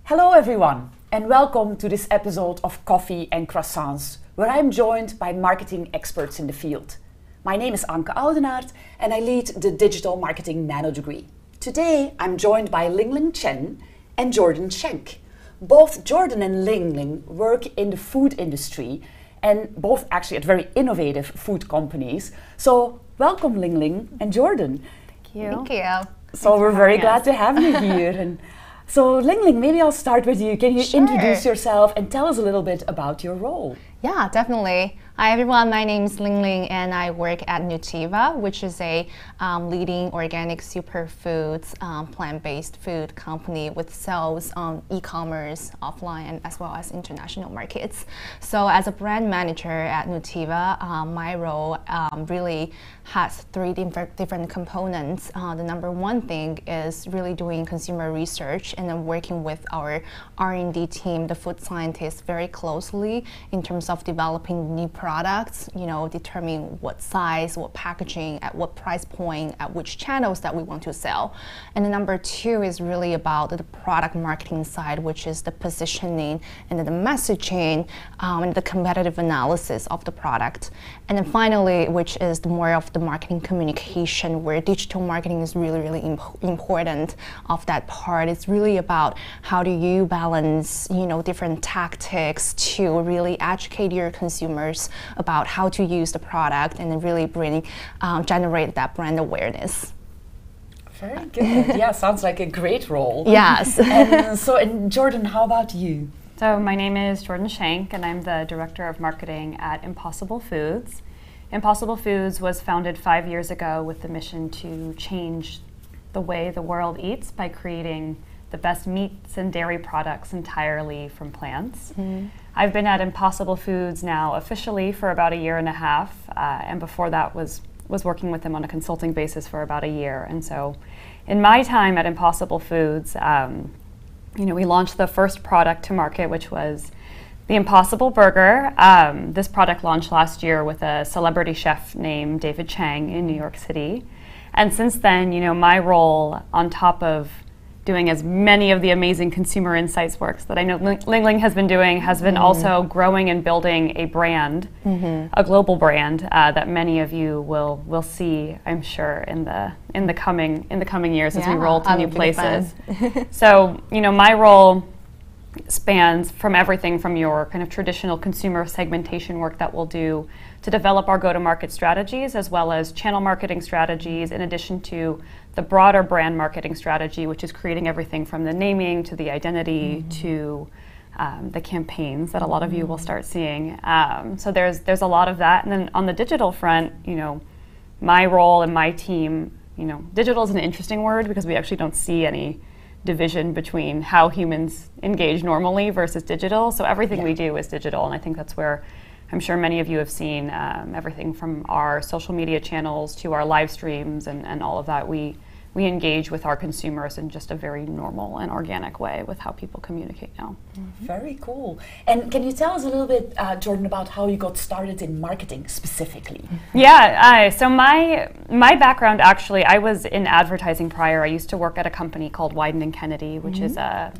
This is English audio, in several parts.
Hello everyone, and welcome to this episode of Coffee and Croissants, where I'm joined by marketing experts in the field. My name is Anke Audenaert, and I lead the digital marketing Nanodegree. Today, I'm joined by Lingling Chen and Schenck. Both Jordan and Lingling work in the food industry, and both actually at very innovative food companies. So, welcome Lingling and Jordan. Thank you. Thank you. So we're very glad to have you here. And so Lingling, maybe I'll start with you. Can you introduce yourself and tell us a little bit about your role? Yeah, definitely. Hi everyone, my name is Lingling and I work at Nutiva, which is a leading organic superfoods, plant-based food company with sales on e-commerce, offline, as well as international markets. So as a brand manager at Nutiva, my role really has three different components. The number one thing is really doing consumer research and then working with our R&D team, the food scientists, very closely in terms of developing new products, determining what size, what packaging, at what price point, at which channels that we want to sell. And the number two is really about the product marketing side, which is the positioning and the messaging and the competitive analysis of the product. And then finally, which is more of the marketing communication, where digital marketing is really, really important of that part. It's really about how do you balance, different tactics to really educate your consumers about how to use the product and then really generate that brand awareness. Very good. Yeah, sounds like a great role. Yes. And Jordan, how about you? So my name is Jordan Schenck, and I'm the Director of Marketing at Impossible Foods. Impossible Foods was founded 5 years ago with the mission to change the way the world eats by creating the best meats and dairy products entirely from plants. Mm-hmm. I've been at Impossible Foods now officially for about 1.5 years, and before that was working with them on a consulting basis for about 1 year. And so in my time at Impossible Foods, we launched the first product to market, which was the Impossible Burger. This product launched last year with a celebrity chef named David Chen in New York City. And since then, my role, on top of doing as many of the amazing consumer insights works that I know Lingling has been doing, has been also growing and building a brand, a global brand that many of you will see, I'm sure, in the coming years as we roll to new places. So my role spans from everything from your kind of traditional consumer segmentation work that we'll do to develop our go-to-market strategies, as well as channel marketing strategies, in addition to the broader brand marketing strategy, which is creating everything from the naming to the identity to the campaigns that a lot of you will start seeing. So there's a lot of that. And then on the digital front, my role and my team, digital is an interesting word because we actually don't see any division between how humans engage normally versus digital. So everything we do is digital, and I think that's where I'm sure many of you have seen everything from our social media channels to our live streams and all of that. We engage with our consumers in just a very normal and organic way with how people communicate now. Very cool. And can you tell us a little bit, Jordan, about how you got started in marketing specifically? Yeah, so my background, actually, I was in advertising prior. I used to work at a company called Wieden & Kennedy, which is a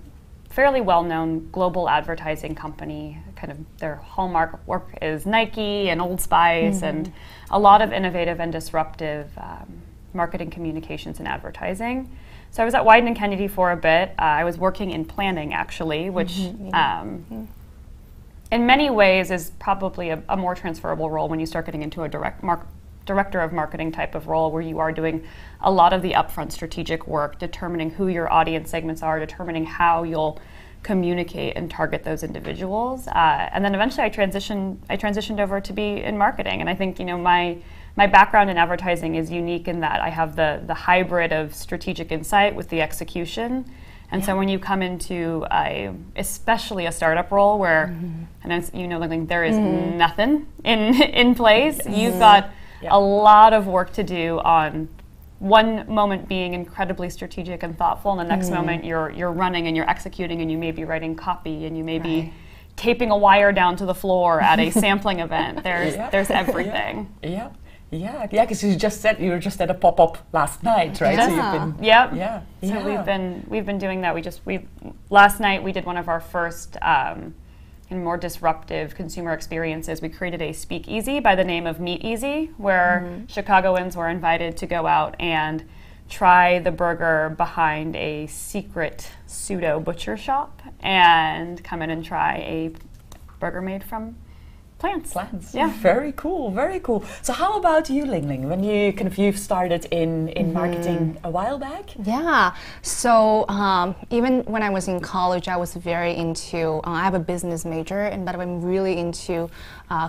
fairly well-known global advertising company. Kind of their hallmark work is Nike and Old Spice and a lot of innovative and disruptive marketing communications and advertising. So I was at Wieden & Kennedy for a bit. I was working in planning, actually, which in many ways is probably a more transferable role when you start getting into a director of marketing type of role, where you are doing a lot of the upfront strategic work, determining who your audience segments are, determining how you'll communicate and target those individuals. And then eventually I transitioned over to be in marketing. And I think, my background in advertising is unique in that I have the hybrid of strategic insight with the execution. And so when you come into especially a startup role where, and there is nothing in place, you've got a lot of work to do on one moment being incredibly strategic and thoughtful, and the next moment you're running and you're executing, and you may be writing copy, and you may be taping a wire down to the floor at a sampling event. There's everything. Yeah, because you just said you were just at a pop-up last night, right? Yeah. So you've been, So we've been doing that. Last night we did one of our first and more disruptive consumer experiences. We created a speakeasy by the name of Meat Easy, where Chicagoans were invited to go out and try the burger behind a secret pseudo butcher shop and come in and try a burger made from plants. Yeah. Very cool, very cool. So how about you, Lingling, when you've started in marketing a while back? Yeah, so even when I was in college, I was very into, I have a business major, but I'm really into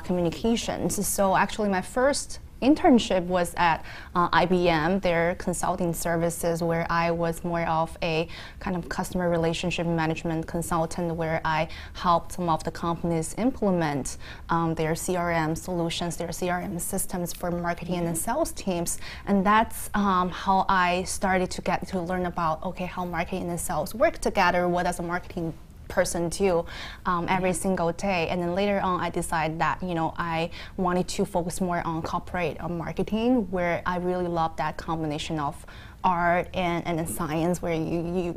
communications. So actually my first internship was at IBM, their consulting services, where I was more of a kind of customer relationship management consultant, where I helped some of the companies implement their CRM solutions, their CRM systems for marketing and sales teams. And that's how I started to get to learn about, okay, how marketing and sales work together. What does a marketing person do every single day? And then later on I decided that I wanted to focus more on corporate marketing, where I really love that combination of art and science, where you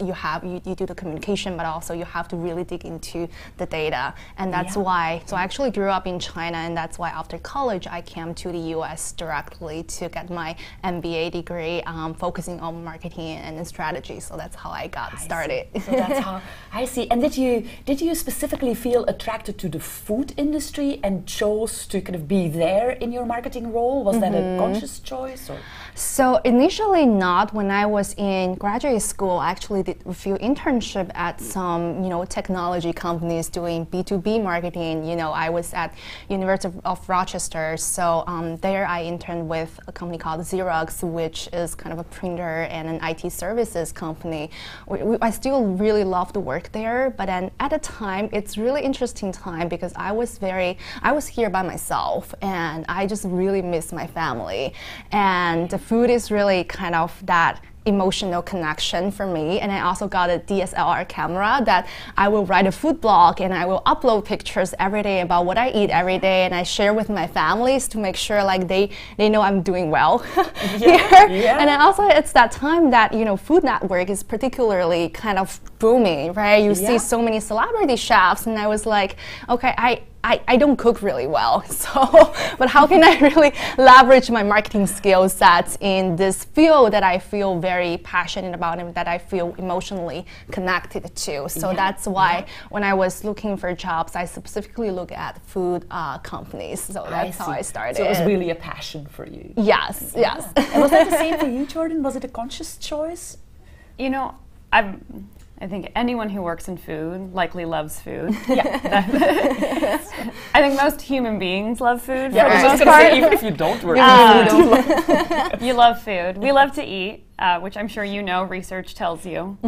do the communication, but also you have to really dig into the data. And that's why, so I actually grew up in China, and that's why after college I came to the US directly to get my MBA degree, focusing on marketing and strategy. So that's how I got started. So that's how I see. And did you specifically feel attracted to the food industry and chose to kind of be there in your marketing role? Was that a conscious choice? Or? So initially not. When I was in graduate school, I actually did a few internships at some, technology companies doing B2B marketing. I was at University of Rochester, so there I interned with a company called Xerox, which is kind of a printer and an IT services company. I still really love the work there, but then at the time, it's really interesting time because I was here by myself, and I just really miss my family. And the food is really kind of that emotional connection for me. And I also got a DSLR camera that I will write a food blog, and I will upload pictures every day about what I eat every day, and I share with my families to make sure like they know I'm doing well here. And then also it's that time that Food Network is particularly kind of booming, right? You see so many celebrity chefs, and I was like, okay, I don't cook really well, but how can I really leverage my marketing skill sets in this field that I feel very passionate about and that I feel emotionally connected to? So that's why when I was looking for jobs, I specifically look at food companies. So that's how I started. So it was really a passion for you. Yes, yes. And was that the same for you, Jordan? Was it a conscious choice? I think anyone who works in food likely loves food. Yeah. I think most human beings love food. Yeah, for I the was most just part. say, even if you don't work in food, you love food. We love to eat, which I'm sure research tells you.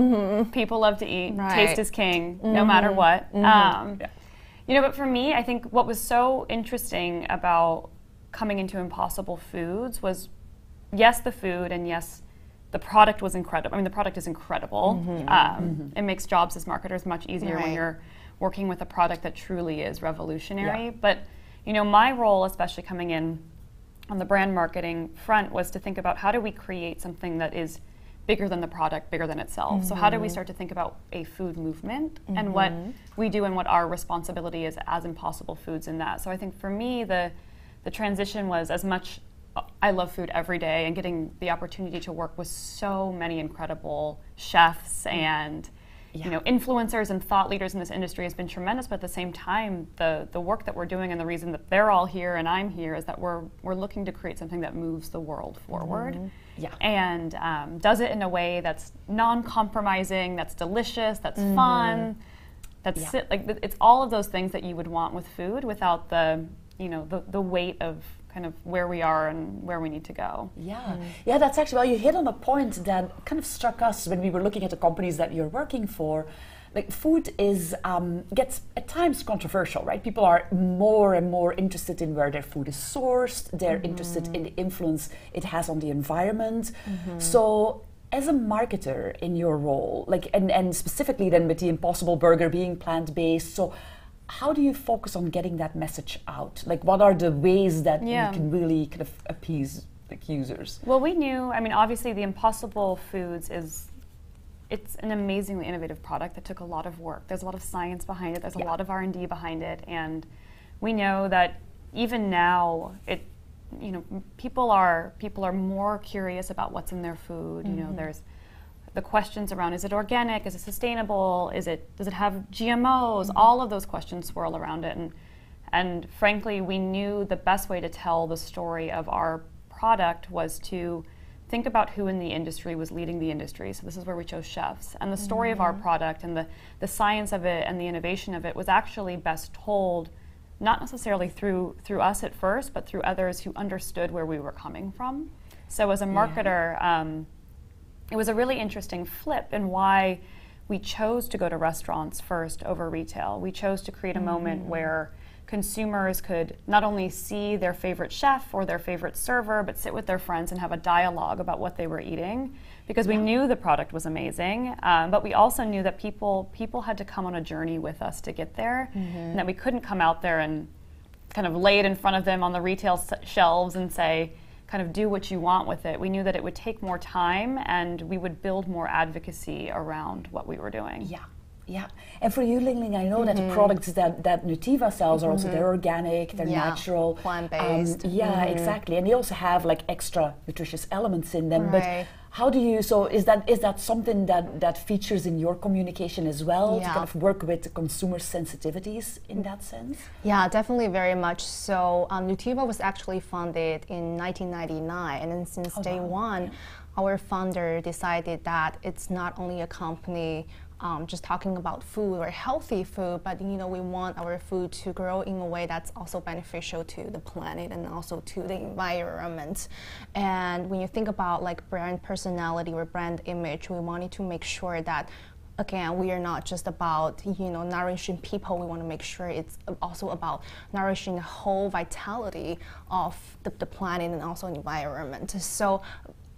People love to eat. Right. Taste is king, no matter what. But for me, I think what was so interesting about coming into Impossible Foods was, yes, the food, and yes, the product was incredible. I mean, the product is incredible. It makes jobs as marketers much easier when you're working with a product that truly is revolutionary. Yeah. But, my role, especially coming in on the brand marketing front, was to think about how do we create something that is bigger than the product, bigger than itself. So how do we start to think about a food movement and what we do and what our responsibility is as Impossible Foods in that. So I think for me, the transition was as much I love food every day, and getting the opportunity to work with so many incredible chefs and influencers and thought leaders in this industry has been tremendous. But at the same time, the work that we're doing and the reason that they're all here and I'm here is that we're looking to create something that moves the world forward. And does it in a way that's non-compromising, that's delicious, that's fun, that's it's all of those things that you would want with food without the weight of kind of where we are and where we need to go. Yeah, that's actually, you hit on a point that kind of struck us when we were looking at the companies that you're working for. like food is gets at times controversial, right? People are more and more interested in where their food is sourced. They're interested in the influence it has on the environment. So as a marketer in your role, like and specifically then with the Impossible Burger being plant-based, so how do you focus on getting that message out? Like what are the ways that you can really kind of appease like users? Well, we knew, I mean, obviously the Impossible Foods it's an amazingly innovative product that took a lot of work. There's a lot of science behind it. There's a lot of R&D behind it, and we know that even now, people are more curious about what's in their food. You know, there's the questions around: is it organic? Is it sustainable? Does it have GMOs? All of those questions swirl around it, and frankly, we knew the best way to tell the story of our product was to think about who in the industry was leading the industry. So this is where we chose chefs. And the story of our product and the science of it and the innovation of it was actually best told not necessarily through us at first, but through others who understood where we were coming from. So as a marketer, it was a really interesting flip in why we chose to go to restaurants first over retail. We chose to create a moment where consumers could not only see their favorite chef or their favorite server, but sit with their friends and have a dialogue about what they were eating, because we knew the product was amazing, but we also knew that people had to come on a journey with us to get there, and that we couldn't come out there and kind of lay it in front of them on the retail shelves and say, kind of do what you want with it. We knew that it would take more time, and we would build more advocacy around what we were doing. Yeah, and for you, Lingling, I know that the products that Nutiva sells are also, they're organic, they're natural. Plant-based. Exactly, and they also have like extra nutritious elements in them. Right. But how do you, so is that something that features in your communication as well, to kind of work with the consumer sensitivities in that sense? Yeah, definitely very much so. Nutiva was actually founded in 1999, and then since day one, our founder decided that it's not only a company just talking about food or healthy food, but we want our food to grow in a way that's also beneficial to the planet and also to the environment. And when you think about like brand personality or brand image, we wanted to make sure that, again, we are not just about nourishing people. We want to make sure it's also about nourishing the whole vitality of the planet and also environment. So.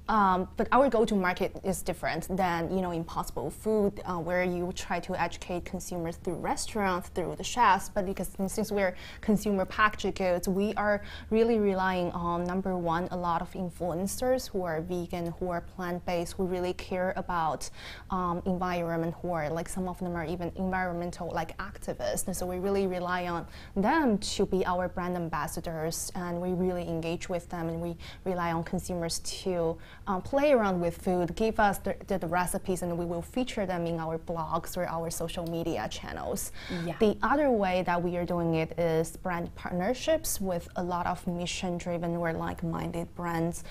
But our go-to market is different than Impossible Food, where you try to educate consumers through restaurants, through the chefs. But because since we're consumer packaged goods, we are really relying on, number one, a lot of influencers who are vegan, who are plant-based, who really care about environment, who are like, some of them are even environmental like activists. And so we really rely on them to be our brand ambassadors, and we really engage with them, and we rely on consumers to play around with food, give us the recipes, and we will feature them in our blogs or our social media channels. The other way that we are doing it is brand partnerships with a lot of mission-driven or like-minded brands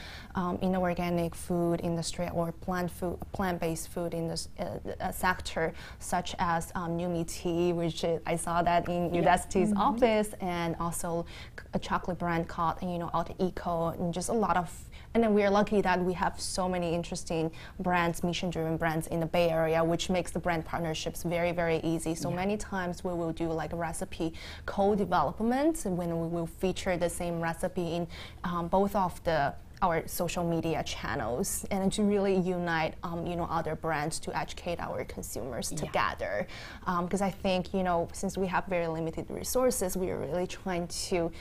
in the organic food industry or plant-based food in this sector, such as Numi Tea, which I saw that in Udasti's office, and also a chocolate brand called Audenaert, and just a lot of. And then we are lucky that we have so many interesting brands, mission-driven brands in the Bay Area, which makes the brand partnerships very, very easy. So many times we will do like a recipe co-development, and when we will feature the same recipe in both of our social media channels, and to really unite other brands to educate our consumers together. Because I think since we have very limited resources, we are really trying to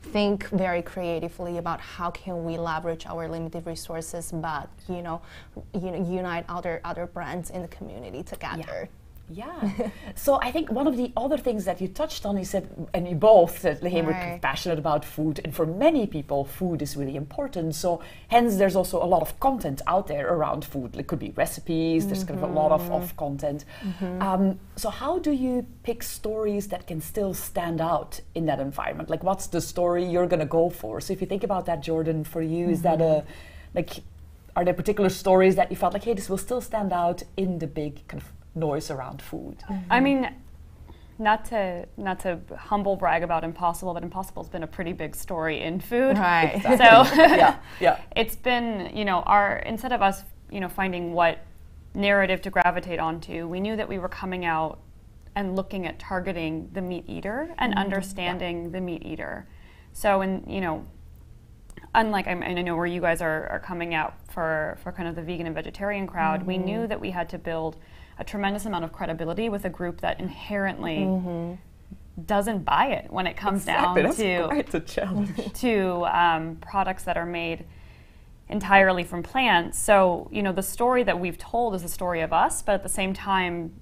think very creatively about how can we leverage our limited resources, but unite other brands in the community together. So I think one of the other things that you touched on, you said, and you both said, hey, we're passionate about food, and for many people, food is really important. So hence, there's also a lot of content out there around food. It could be recipes. There's kind of a lot of content. So how do you pick stories that can still stand out in that environment? Like, what's the story you're going to go for? So if you think about that, Jordan, for you, is that are there particular stories that you felt like, hey, this will still stand out in the big kind of noise around food? I mean, not to humble brag about Impossible, but Impossible's been a pretty big story in food. Right. So yeah. it's been, instead of us, finding what narrative to gravitate onto. We knew that we were coming out and looking at targeting the meat eater and understanding the meat eater. So, unlike, I know where you guys are coming out for kind of the vegan and vegetarian crowd, we knew that we had to build a tremendous amount of credibility with a group that inherently doesn't buy it when it comes down to quite a challenge. to products that are made entirely from plants. So, the story that we've told is the story of us, but at the same time,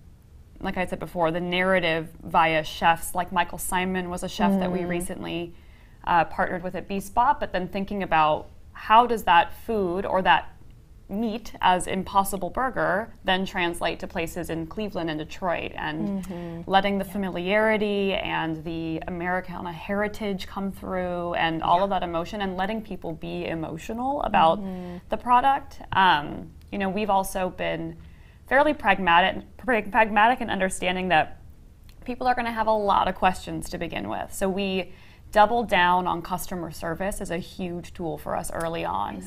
like I said before, the narrative via chefs, like Michael Simon was a chef that we recently partnered with at B-Spot, but then thinking about how does that food or that meat as Impossible Burger then translate to places in Cleveland and Detroit, and letting the familiarity and the Americana heritage come through and all of that emotion, and letting people be emotional about the product. We've also been fairly pragmatic in understanding that people are going to have a lot of questions to begin with. So we doubled down on customer service as a huge tool for us early on.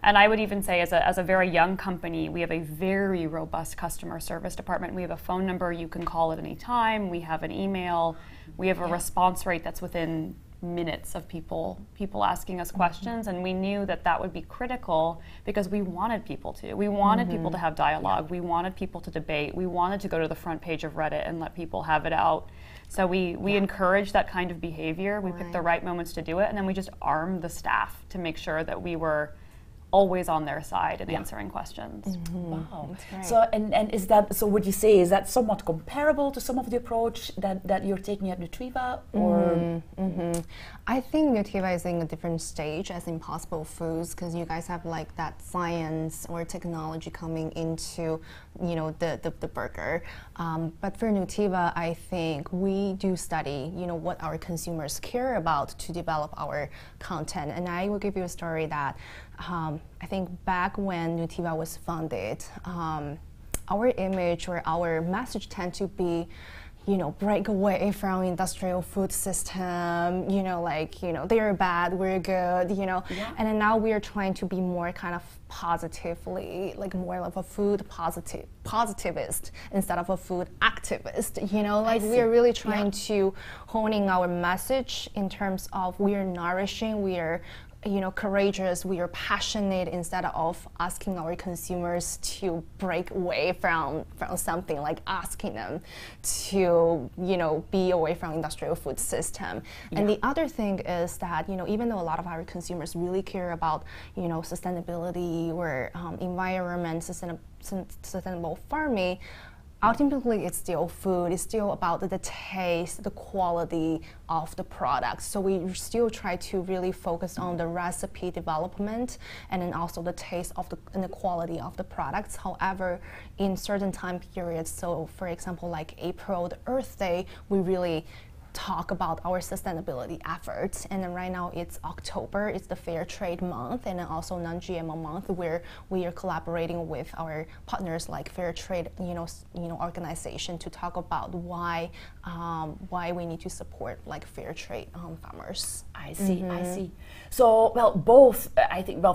And I would even say as a very young company, we have a very robust customer service department. We have a phone number you can call at any time. We have an email. We have a response rate that's within minutes of people asking us questions, and we knew that would be critical because we wanted people to. We wanted people to have dialogue. We wanted people to debate. We wanted to go to the front page of Reddit and let people have it out. So we encouraged that kind of behavior. We picked the right moments to do it, and then we just armed the staff to make sure that we were always on their side and answering questions. Wow. So and is that, so would you say, is that somewhat comparable to some of the approach that you're taking at Nutiva, or? I think Nutiva is in a different stage as Impossible Foods, because you guys have like that science or technology coming into the burger. But for Nutiva, I think we do study what our consumers care about to develop our content. And I will give you a story that I think back when Nutiva was founded, our image or our message tend to be, break away from industrial food system, they're bad, we're good, And then now we are trying to be more kind of positively, like more of a food positivist instead of a food activist, we are really trying to hone in our message in terms of we are nourishing, we are courageous, we are passionate, instead of asking our consumers to break away from something, like asking them to, be away from industrial food system. And the other thing is that, even though a lot of our consumers really care about, sustainability or environment, sustainable farming, ultimately, it's still food. It's still about the taste, the quality of the product. So we still try to really focus on the recipe development and then also the taste of and the quality of the products. However, in certain time periods, so for example, like April, the Earth Day, we really talk about our sustainability efforts. And then right now it's October, it's the Fair Trade Month, and then also Non-GMO Month, where we are collaborating with our partners like Fair Trade, organization to talk about why we need to support like fair trade farmers. I see. So,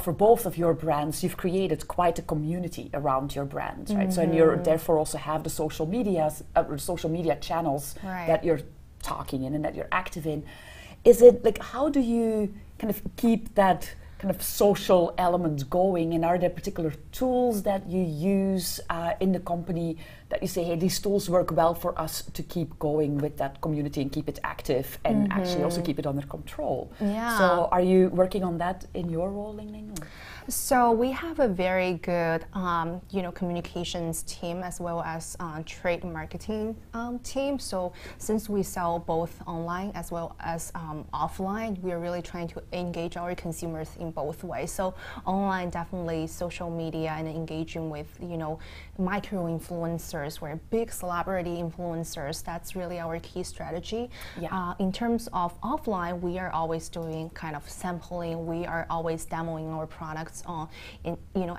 for both of your brands, you've created quite a community around your brand, right? So, and you therefore also have the social media channels that you're talking in and that you're active in. Is it like, how do you kind of keep that kind of social element going, and are there particular tools that you use in the company that you say, hey, these tools work well for us to keep going with that community and keep it active and actually also keep it under control? So are you working on that in your role, Lingling? So we have a very good, communications team as well as trade marketing team. So since we sell both online as well as offline, we are really trying to engage our consumers in both ways. So online, definitely social media and engaging with, micro influencers or big celebrity influencers. That's really our key strategy. In terms of offline, we are always doing kind of sampling. We are always demoing our products products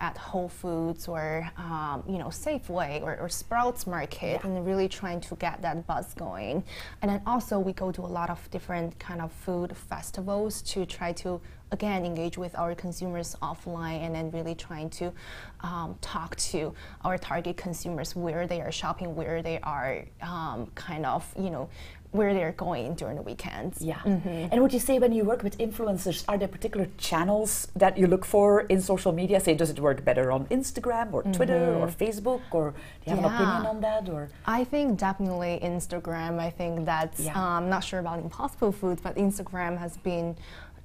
at Whole Foods or Safeway or Sprouts Market, and really trying to get that buzz going. And then also we go to a lot of different kind of food festivals to try to again engage with our consumers offline, and then really trying to talk to our target consumers where they are shopping, where they are where they're going during the weekends. Yeah. And would you say when you work with influencers, are there particular channels that you look for in social media? Say, does it work better on Instagram or Twitter or Facebook, or do you have an opinion on that? Or I think definitely Instagram. I think that's I'm not sure about Impossible Foods, but Instagram has been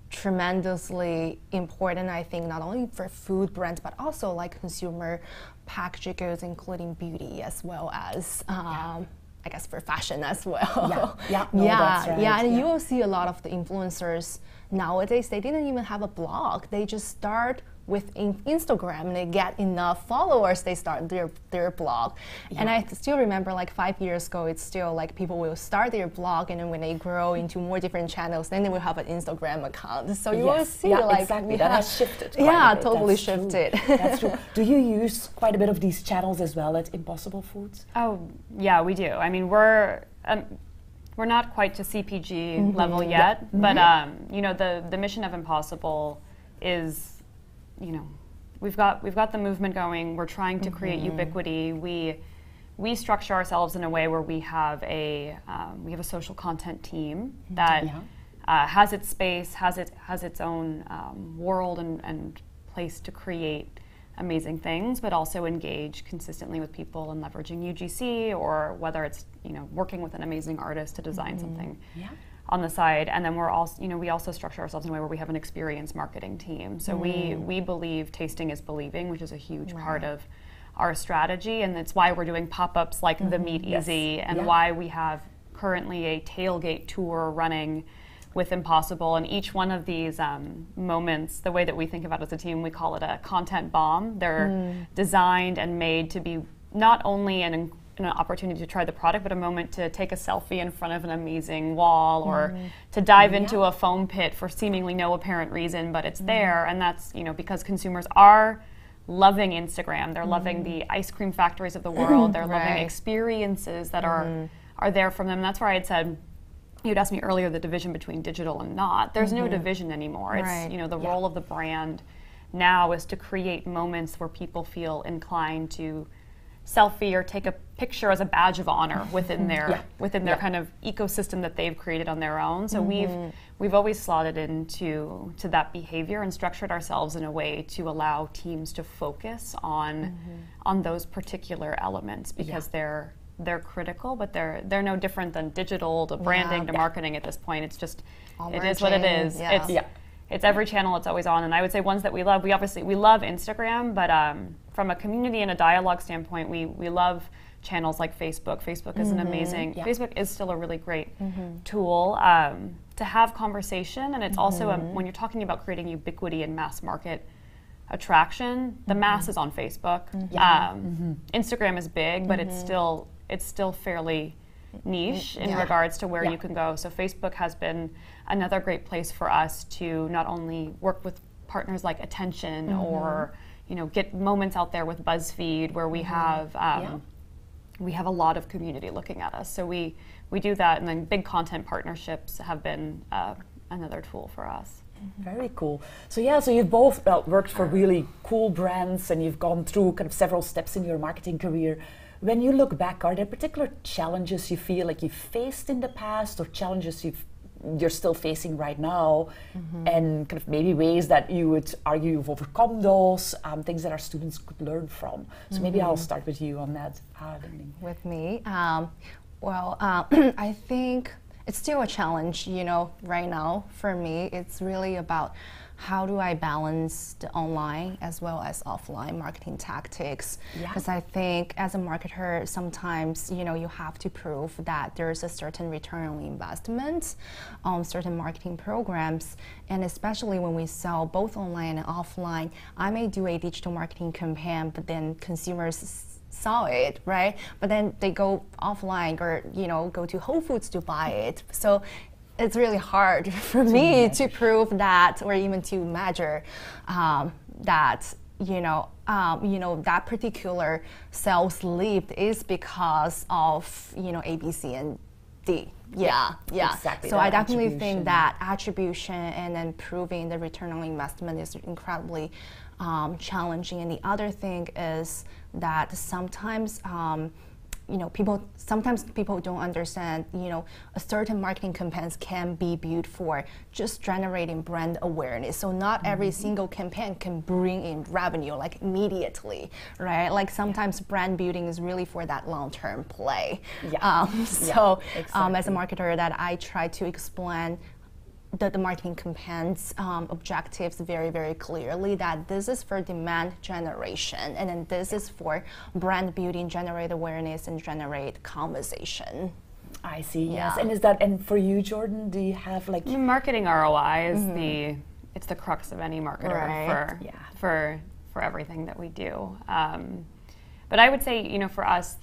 tremendously important, I think, not only for food brands but also like consumer packaged goods, including beauty, as well as I guess for fashion as well. That's right. And you will see a lot of the influencers nowadays, they didn't even have a blog. They just start with Instagram, and they get enough followers, they start their blog. And I still remember like 5 years ago, it's still like people will start their blog, and then when they grow into more different channels, then they will have an Instagram account. So you will see exactly. That has shifted quite a bit. Totally That's shifted. True. That's true. Do you use quite a bit of these channels as well at Impossible Foods? Oh, yeah, we do. I mean, we're not quite to CPG level yet, but the mission of Impossible is, we've got the movement going. We're trying to create ubiquity. We structure ourselves in a way where we have a social content team that has its space, has its own world and place to create amazing things, but also engage consistently with people and leveraging UGC, or whether it's working with an amazing artist to design something on the side. And then we're also we also structure ourselves in a way where we have an experience marketing team. So we believe tasting is believing, which is a huge part of our strategy, and that's why we're doing pop-ups like the Meat Easy, and why we have currently a tailgate tour running with Impossible. And each one of these moments, the way that we think about it as a team, we call it a content bomb. They're designed and made to be not only an opportunity to try the product, but a moment to take a selfie in front of an amazing wall, or to dive into a foam pit for seemingly no apparent reason, but it's there. And that's because consumers are loving Instagram. They're loving the ice cream factories of the world. They're loving experiences that are there from them. That's where I had said, you'd asked me earlier, the division between digital and not. There's no division anymore. It's the role of the brand now is to create moments where people feel inclined to selfie or take a picture as a badge of honor within their kind of ecosystem that they've created on their own. So we've always slotted into that behavior and structured ourselves in a way to allow teams to focus on those particular elements, because they're critical, but they're no different than digital to branding to marketing at this point. It's just it is what it is. It's every channel, it's always on. And I would say ones that we love, we love Instagram, but from a community and a dialogue standpoint, we love channels like Facebook. Facebook is an amazing, Facebook is still a really great tool to have conversation. And it's also, when you're talking about creating ubiquity and mass market attraction, the mass is on Facebook. Instagram is big, but it's still fairly niche in regards to where you can go. So Facebook has been another great place for us to not only work with partners like Attention or get moments out there with BuzzFeed, where we have a lot of community looking at us. So we do that, and then big content partnerships have been another tool for us. Very cool. So you've both worked for really cool brands, and you've gone through kind of several steps in your marketing career. When you look back, are there particular challenges you feel like you've faced in the past, or challenges you're still facing right now, and kind of maybe ways that you would argue you've overcome those, things that our students could learn from? So maybe I'll start with you on that. With me? I think it's still a challenge, right now. For me, it's really about how do I balance the online as well as offline marketing tactics? Because I think as a marketer, sometimes, you have to prove that there's a certain return on investment on certain marketing programs. And especially when we sell both online and offline, I may do a digital marketing campaign, but then consumers saw it, right? But then they go offline or, go to Whole Foods to buy it. So it's really hard for me to prove that, or even to measure that that particular sales lift is because of A, B, C, and D. Yeah. Exactly. So I definitely think that attribution and then proving the return on investment is incredibly challenging. And the other thing is that sometimes people don't understand, a certain marketing campaigns can be built for just generating brand awareness. So not every single campaign can bring in revenue like immediately, right? Like sometimes brand building is really for that long-term play. As a marketer, that I try to explain the marketing campaigns objectives very, very clearly, that this is for demand generation, and then this is for brand building, generate awareness, and generate conversation. I see, yes. And for you, Jordan, do you have like... Marketing ROI is it's the crux of any marketer for everything that we do. But I would say, for us,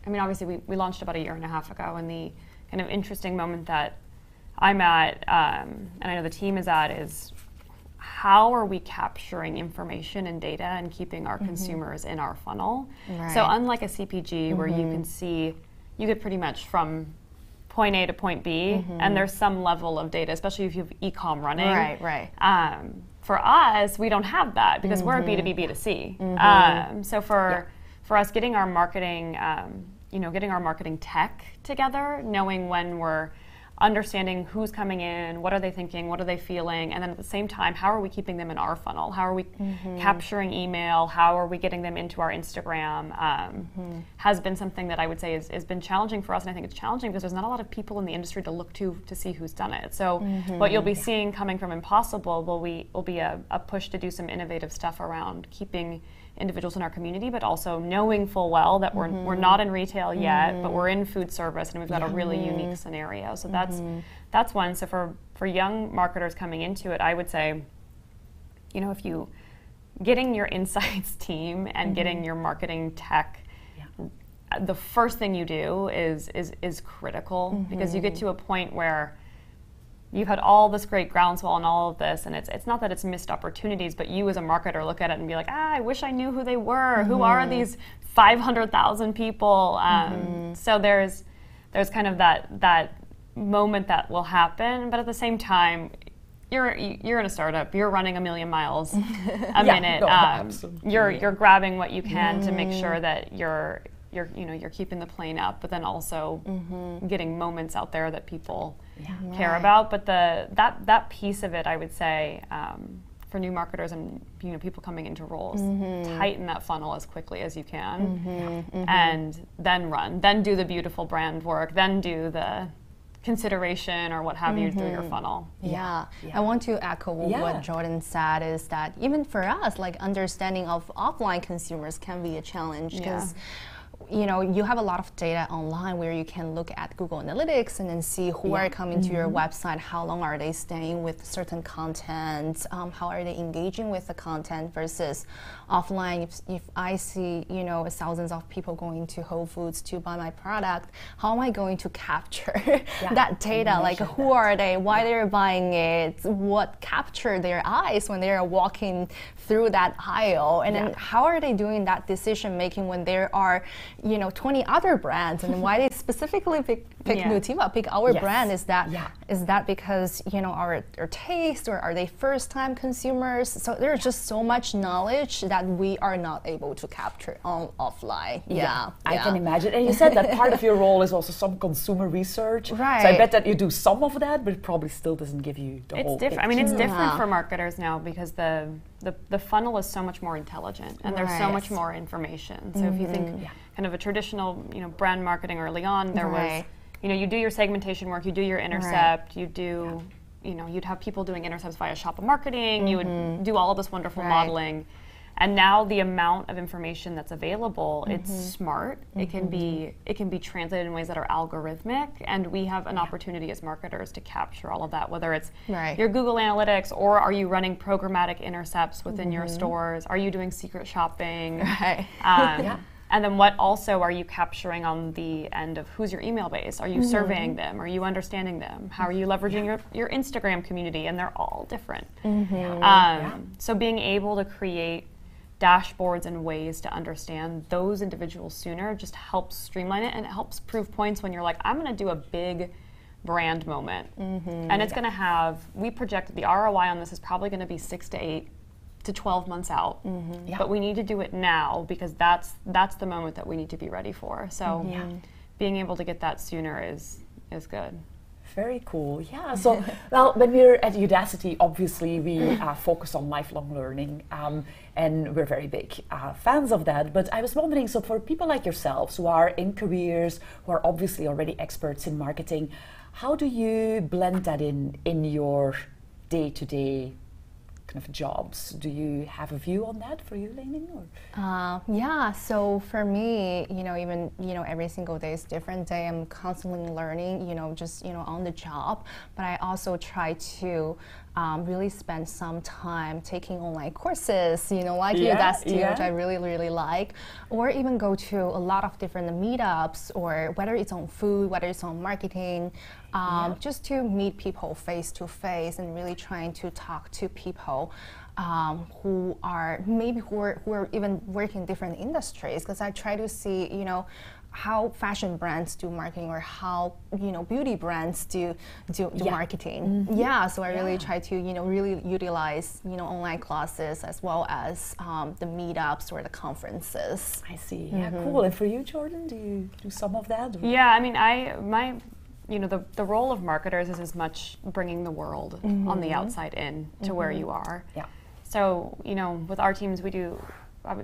obviously we launched about 1.5 years ago, and the kind of interesting moment that I'm at, and I know the team is at, is how are we capturing information and data and keeping our consumers in our funnel? Right. So unlike a CPG where you can see, you get pretty much from point A to point B, and there's some level of data, especially if you have e-com running. Right. For us, we don't have that because we're a B2B, B2C. So for us, getting our marketing, getting our marketing tech together, knowing when we're understanding who's coming in, what are they thinking, what are they feeling, and then at the same time, how are we keeping them in our funnel? How are we capturing email? How are we getting them into our Instagram? Has been something that I would say has been challenging for us, and I think it's challenging because there's not a lot of people in the industry to look to see who's done it. So what you'll be seeing coming from Impossible will be a push to do some innovative stuff around keeping individuals in our community, but also knowing full well that we're not in retail yet, but we're in food service, and we've got a really unique scenario. So that's one. So for young marketers coming into it, I would say, if you getting your insights team and getting your marketing tech, the first thing you do is critical, because you get to a point where you've had all this great groundswell and all of this, and it's not that it's missed opportunities, but you as a marketer look at it and be like, I wish I knew who they were. Who are these 500,000 people? So there's kind of that moment that will happen, but at the same time, you're in a startup. You're running 1 million miles a minute. You're grabbing what you can to make sure that you're keeping the plane up, but then also getting moments out there that people care about. But that piece of it, I would say, for new marketers and people coming into roles, tighten that funnel as quickly as you can, and then do the beautiful brand work, then do the consideration or what have you through your funnel. I want to echo what Jordan said, is that even for us, like understanding of offline consumers can be a challenge, because you have a lot of data online where you can look at Google Analytics and then see who are coming to your website, how long are they staying with certain content, how are they engaging with the content, versus offline. If I see thousands of people going to Whole Foods to buy my product, how am I going to capture that data? Like who are they, why they're buying it, what captured their eyes when they're walking through that aisle, and then how are they doing that decision making when there are 20 other brands, and why they specifically pick Nutiva, pick our brand? Is that because our taste, or are they first time consumers? So there's just so much knowledge that we are not able to capture on offline. I can imagine. And you said that part of your role is also some consumer research. Right. So I bet that you do some of that, but it probably still doesn't give you the whole picture. I mean, it's different for marketers now, because the funnel is so much more intelligent, and there's so much more information. So if you think kind of a traditional, brand marketing early on, there was, you do your segmentation work, you do your intercept, you do, you'd have people doing intercepts via shopper marketing, you would do all of this wonderful modeling. And now the amount of information that's available, it's smart. It can be translated in ways that are algorithmic, and we have an opportunity as marketers to capture all of that, whether it's your Google Analytics, or are you running programmatic intercepts within your stores? Are you doing secret shopping? And then what also are you capturing on the end of who's your email base? Are you surveying them? Are you understanding them? How are you leveraging your Instagram community? And they're all different. So being able to create dashboards and ways to understand those individuals sooner just helps streamline it, and it helps prove points when you're like, I'm going to do a big brand moment. And it's going to have, we project the ROI on this is probably going to be 6 to 8 to 12 months out, but we need to do it now because that's the moment that we need to be ready for. So being able to get that sooner is good. Very cool. Yeah. So, well, when we're at Udacity, obviously we focus on lifelong learning, and we're very big fans of that. But I was wondering, so for people like yourselves who are in careers, who are obviously already experts in marketing, how do you blend that in your day-to-day kind of jobs? Do you have a view on that for you, Lingling? Yeah, so for me, even, every single day is different day. I'm constantly learning, just, on the job. But I also try to really spend some time taking online courses, like Udacity, which I really, really like. Or even go to a lot of different meetups, or whether it's on food, whether it's on marketing, just to meet people face to face and really trying to talk to people who are even working in different industries, because I try to see, how fashion brands do marketing, or how beauty brands do marketing. So I really try to really utilize online classes as well as the meetups or the conferences. I see. Yeah, cool. And for you, Jordan, do you do some of that? Or? Yeah, I mean, the role of marketers is as much bringing the world on the outside in to where you are. Yeah. So, with our teams, we do, a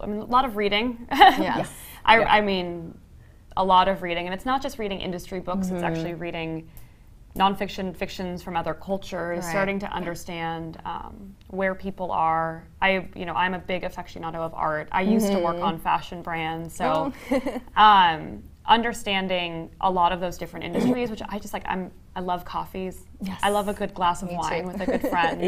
lot of reading. Yes. I mean, a lot of reading. And it's not just reading industry books, it's actually reading nonfiction, fictions from other cultures, starting to understand where people are. I'm a big aficionado of art. I used to work on fashion brands, so understanding a lot of those different industries, which I just like. I love coffees. Yes. I love a good glass of wine with a good friend.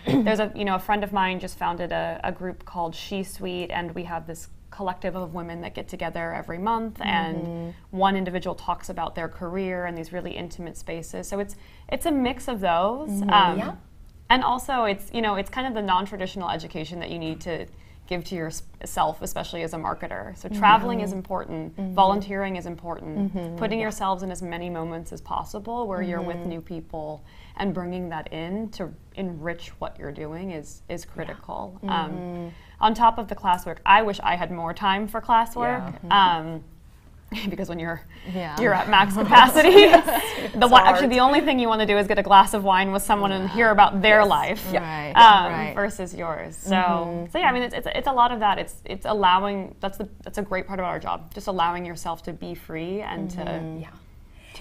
There's a friend of mine just founded a group called She Suite, and we have this collective of women that get together every month, and one individual talks about their career in these really intimate spaces. So it's a mix of those, and also it's kind of the non-traditional education that you need to give to yourself, especially as a marketer. So traveling is important, volunteering is important, putting yourselves in as many moments as possible where you're with new people and bringing that in to enrich what you're doing is critical. On top of the classwork, I wish I had more time for classwork. Because when you're at max capacity, actually the only thing you want to do is get a glass of wine with someone and hear about their life versus yours. So yeah, I mean it's a lot of that. It's allowing. That's a great part about our job. Just allowing yourself to be free and to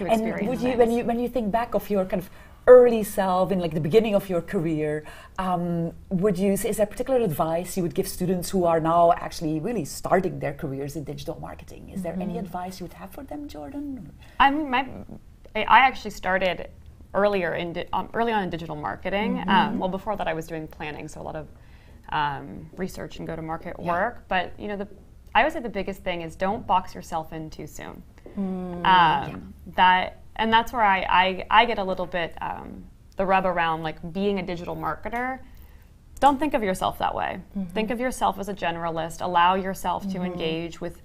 experience. And would you, when you think back of your kind of early self in like the beginning of your career, is there particular advice you would give students who are now actually really starting their careers in digital marketing? Is there any advice you would have for them, Jordan? I actually started early on in digital marketing. Well, before that I was doing planning, so a lot of research and go-to-market work. But I would say the biggest thing is don't box yourself in too soon. And that's where I get a little bit the rub around, like being a digital marketer. Don't think of yourself that way. Think of yourself as a generalist. Allow yourself to engage with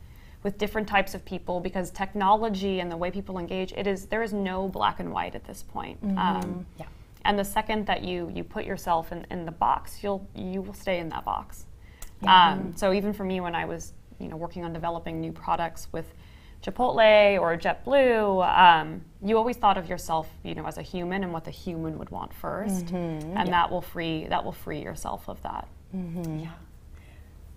different types of people, because technology and the way people engage, there is no black and white at this point. And the second that you put yourself in the box, you will stay in that box. So even for me, when I was working on developing new products with Chipotle or JetBlue, you always thought of yourself, as a human and what the human would want first, and that will free yourself of that.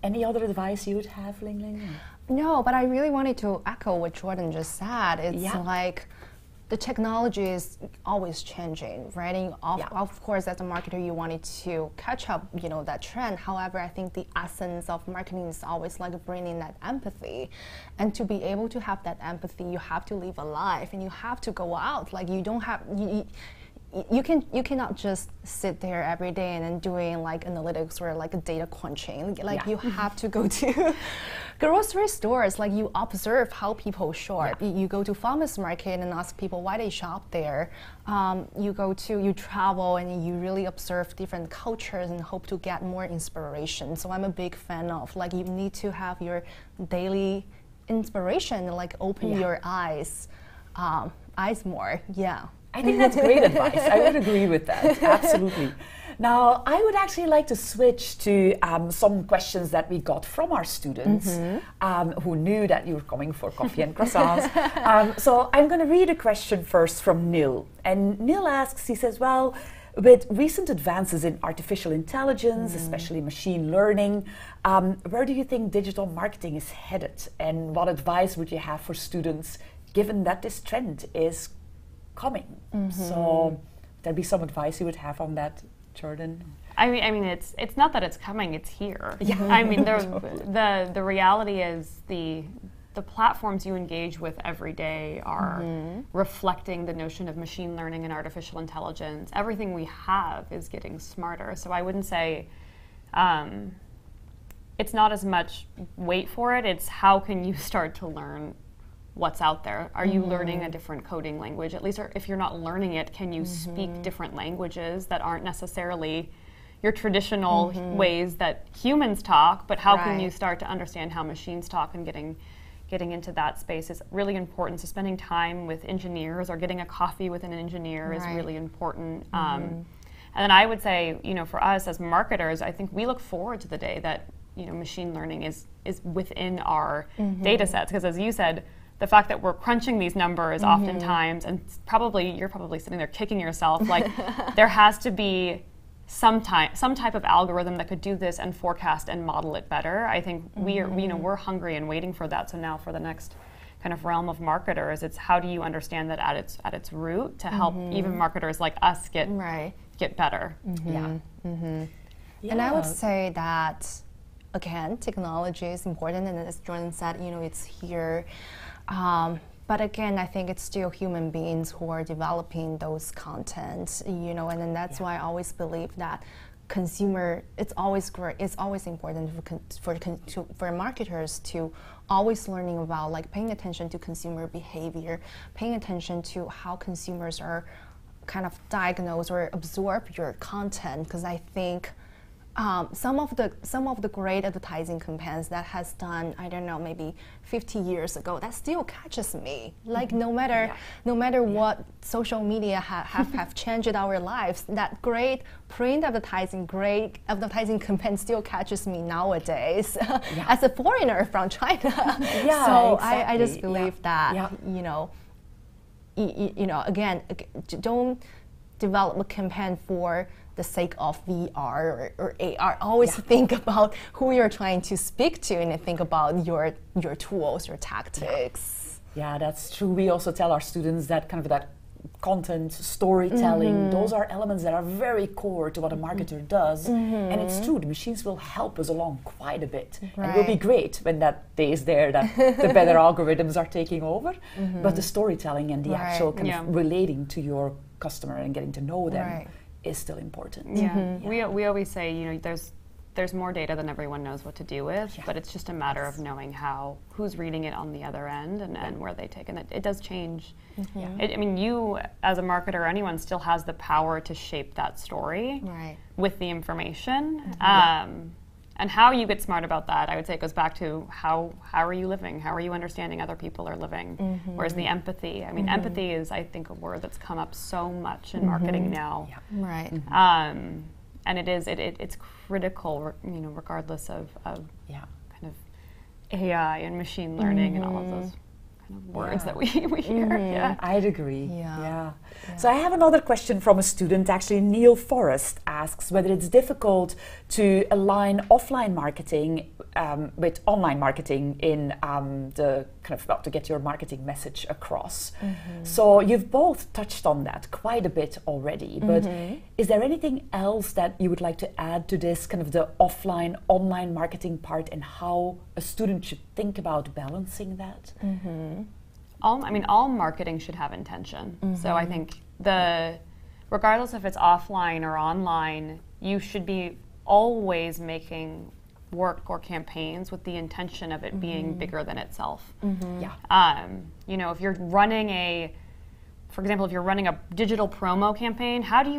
Any other advice you would have, Lingling? No, but I really wanted to echo what Jordan just said. It's like the technology is always changing, right? And of course, as a marketer, you wanted to catch up, that trend. However, I think the essence of marketing is always like bringing that empathy. And to be able to have that empathy, you have to live a life and you have to go out. Like you don't have, you cannot just sit there every day and then doing like analytics or like a data crunching. Like you have to go to grocery stores, like you observe how people shop. You go to farmers market and ask people why they shop there. You travel and you really observe different cultures and hope to get more inspiration. So I'm a big fan of like you need to have your daily inspiration and like open your eyes more. Yeah. I think that's great advice. I would agree with that. Absolutely. Now, I would actually like to switch to some questions that we got from our students who knew that you were coming for coffee and croissants. So I'm going to read a question first from Neil. And Neil asks, he says, well, with recent advances in artificial intelligence, especially machine learning, where do you think digital marketing is headed? And what advice would you have for students given that this trend is coming? So there'd be some advice you would have on that, Jordan? I mean, it's not that it's coming; it's here. Yeah. I mean, the reality is the platforms you engage with every day are reflecting the notion of machine learning and artificial intelligence. Everything we have is getting smarter. So I wouldn't say it's not as much wait for it. It's how can you start to learn what's out there? Are you learning a different coding language? At least, or if you're not learning it, can you speak different languages that aren't necessarily your traditional ways that humans talk, but how can you start to understand how machines talk? And getting into that space is really important. So spending time with engineers or getting a coffee with an engineer is really important. And then I would say, for us as marketers, I think we look forward to the day that machine learning is within our data sets, because as you said, the fact that we're crunching these numbers oftentimes, and you're probably sitting there kicking yourself, like there has to be some type of algorithm that could do this and forecast and model it better. I think we're hungry and waiting for that. So now for the next kind of realm of marketers, it's how do you understand that at its root to help even marketers like us get better. And I would say that again, technology is important, and as Jordan said, it's here. But again, I think it's still human beings who are developing those contents, and then that's why I always believe that it's always great. It's always important for marketers to always learning about, like, paying attention to consumer behavior, paying attention to how consumers are kind of diagnose or absorb your content, because I think some of the great advertising campaigns that has done, I don't know, maybe 50 years ago, that still catches me. Like no matter what social media have changed our lives, that great print advertising, great advertising campaign still catches me nowadays as a foreigner from China. So exactly. I just believe that again, don't develop a campaign for the sake of VR or AR. Always think about who you're trying to speak to, and think about your tools, your tactics. Yeah, that's true. We also tell our students that kind of that content, storytelling, those are elements that are very core to what a marketer does. And it's true, the machines will help us along quite a bit. It will be great when that day is there that the better algorithms are taking over. But the storytelling and the actual kind of relating to your customer and getting to know them is still important. We always say, there's more data than everyone knows what to do with, but it's just a matter of knowing who's reading it on the other end and where they take it. It does change. I mean, you as a marketer, anyone still has the power to shape that story with the information. And how you get smart about that, I would say it goes back to how are you living? How are you understanding other people are living? Where's the empathy? I mean, empathy is, I think, a word that's come up so much in marketing now. And it's critical, regardless of kind of AI and machine learning and all of those kind of words that we hear. I'd agree. So I have another question from a student. Actually, Neil Forrest asks whether it's difficult to align offline marketing with online marketing in the kind of to get your marketing message across. So you've both touched on that quite a bit already, but is there anything else that you would like to add to this kind of the offline online marketing part and how a student should think about balancing that? All marketing should have intention. So I think regardless if it's offline or online, you should be always making work or campaigns with the intention of it being bigger than itself. Yeah. You know, if you're running for example, if you're running a digital promo campaign, how do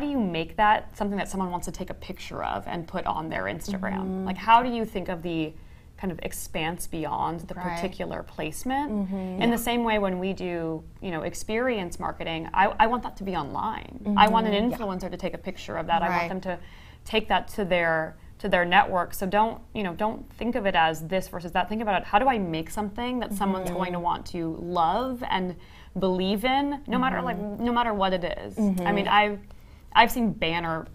you make that something that someone wants to take a picture of and put on their Instagram? Like, how do you think of the kind of expanse beyond the particular placement? In the same way, when we do, you know, experience marketing, I want that to be online. I want an influencer to take a picture of that. I want them to take that to their network. So don't think of it as this versus that. Think about it, how do I make something that someone's going to want to love and believe in, no matter what it is. I mean, I've seen banner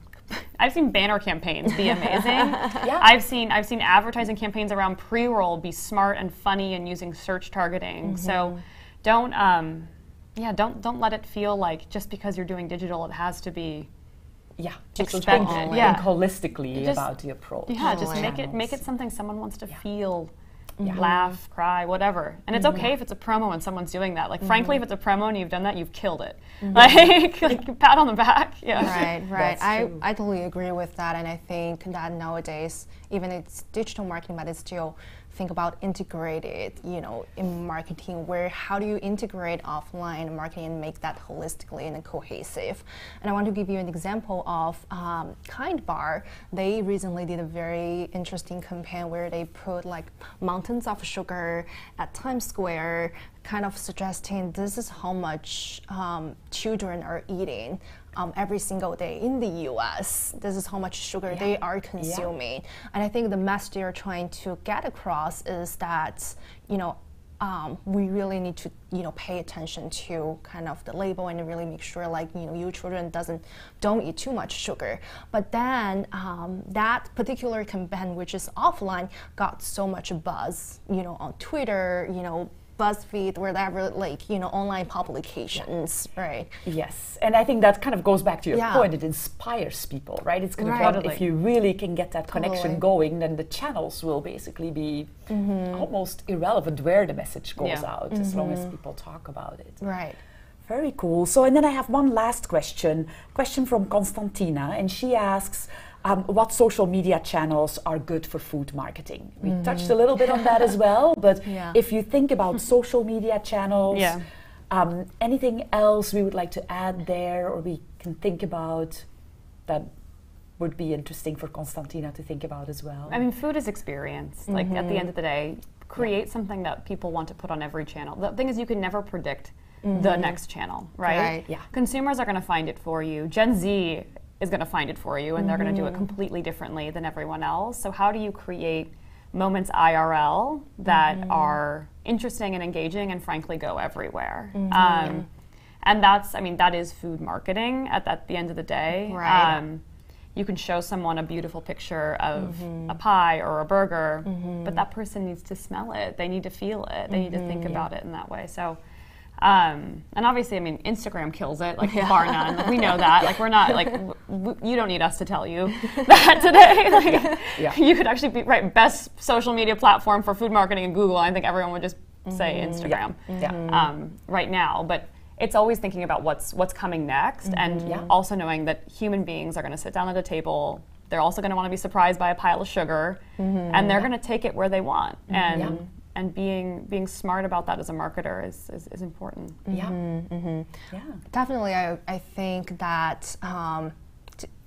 campaigns be amazing. I've seen advertising campaigns around pre-roll be smart and funny and using search targeting. So don't let it feel like just because you're doing digital it has to be expected. Think holistically about the approach. Just make it something someone wants to feel. Laugh, cry, whatever. And it's okay if it's a promo and someone's doing that. Like, frankly, if it's a promo and you've done that, you've killed it. Like pat on the back. Right. I totally agree with that. And I think that nowadays, even it's digital marketing, but it's still think about integrated, you know, in marketing, where how do you integrate offline marketing and make that holistically and cohesive? And I want to give you an example of Kind Bar. They recently did a very interesting campaign where they put like mountains of sugar at Times Square, kind of suggesting this is how much children are eating every single day in the US. This is how much sugar they are consuming. And I think the message they're trying to get across is that, you know, we really need to, you know, pay attention to kind of the label and really make sure, like, you know, your children don't eat too much sugar. But then that particular campaign, which is offline, got so much buzz, you know, on Twitter, you know, BuzzFeed, whatever, like, you know, online publications, right? Yes, and I think that kind of goes back to your point. It inspires people, right? It's going to if you really can get that connection going, then the channels will basically be almost irrelevant where the message goes out, as long as people talk about it. Right. Very cool. So, and then I have one last question from Konstantina, and she asks, what social media channels are good for food marketing? We touched a little bit on that as well, but if you think about social media channels, anything else we would like to add there, or we can think about that would be interesting for Konstantina to think about as well? I mean, food is experience. Like, at the end of the day, create something that people want to put on every channel. The thing is, you can never predict the next channel, right? Yeah. Consumers are going to find it for you. Gen Z is going to find it for you, and they're going to do it completely differently than everyone else. So how do you create moments IRL that are interesting and engaging and frankly go everywhere? And that's, I mean, that is food marketing at the end of the day. Right. You can show someone a beautiful picture of a pie or a burger, but that person needs to smell it. They need to feel it. They need to think about it in that way. So, and obviously, I mean, Instagram kills it, like bar none. Like, we know that. Like, we're not, like, you don't need us to tell you that today. Like, you could actually be, best social media platform for food marketing in Google. I think everyone would just say Instagram right now. But it's always thinking about what's coming next, and also knowing that human beings are going to sit down at a table. They're also going to want to be surprised by a pile of sugar, and they're going to take it where they want. And being smart about that as a marketer is important. Definitely, I think that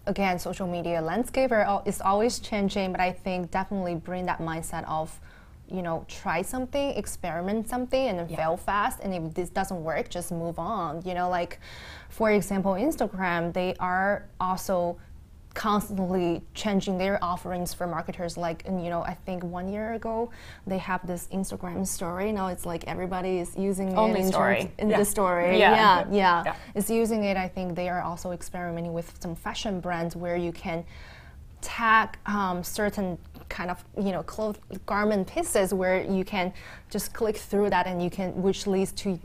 again, social media landscape is always changing, but I think definitely bring that mindset of, you know, try something, experiment something, and then fail fast. And if this doesn't work, just move on. You know, like, for example, Instagram, they are also constantly changing their offerings for marketers. Like, and, you know, I think 1 year ago, they have this Instagram story. Now it's like everybody is using Only it story. in the story. Yeah. It's using it. I think they are also experimenting with some fashion brands where you can tag certain kind of cloth garment pieces where you can just click through that and you can, which leads to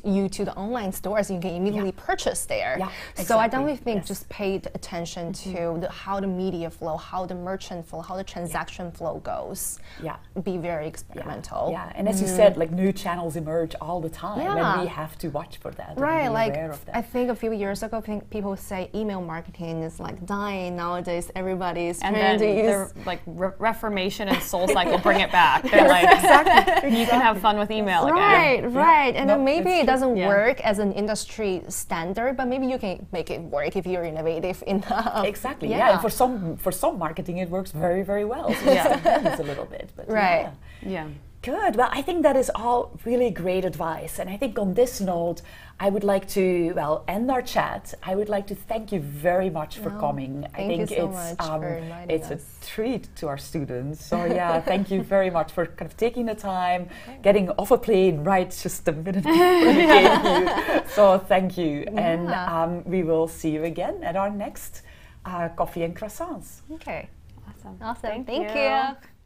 you to the online stores. You can immediately purchase there. Yeah, So I exactly. don't think just paid attention to how the media flow, how the merchant flow, how the transaction flow goes. Yeah. Be very experimental. Yeah, and as you said, like new channels emerge all the time, Yeah. and we have to watch for that. Right, and be like aware of that. I think a few years ago, people say email marketing is like dying nowadays. Everybody's And trying then to use. the Reformation and Soul Cycle bring it back. They're like, you can have fun with email again. Right, and then maybe it's it doesn't Yeah. work as an industry standard, but maybe you can make it work if you're innovative enough. Exactly. Yeah. And for some marketing, it works very, very well. So Yeah. it depends a little bit. But Right. yeah. Yeah. Good. Well, I think that is all really great advice. And I think on this note, I would like to, end our chat. I would like to thank you very much for coming. I Thank you think so much for inviting it's us. a treat to our students. So yeah, thank you very much for kind of taking the time, getting off a plane right just a minute before we came here. So thank you. Yeah. And we will see you again at our next Coffee and Croissants. Okay. Awesome. Awesome. Thank Thank you. you.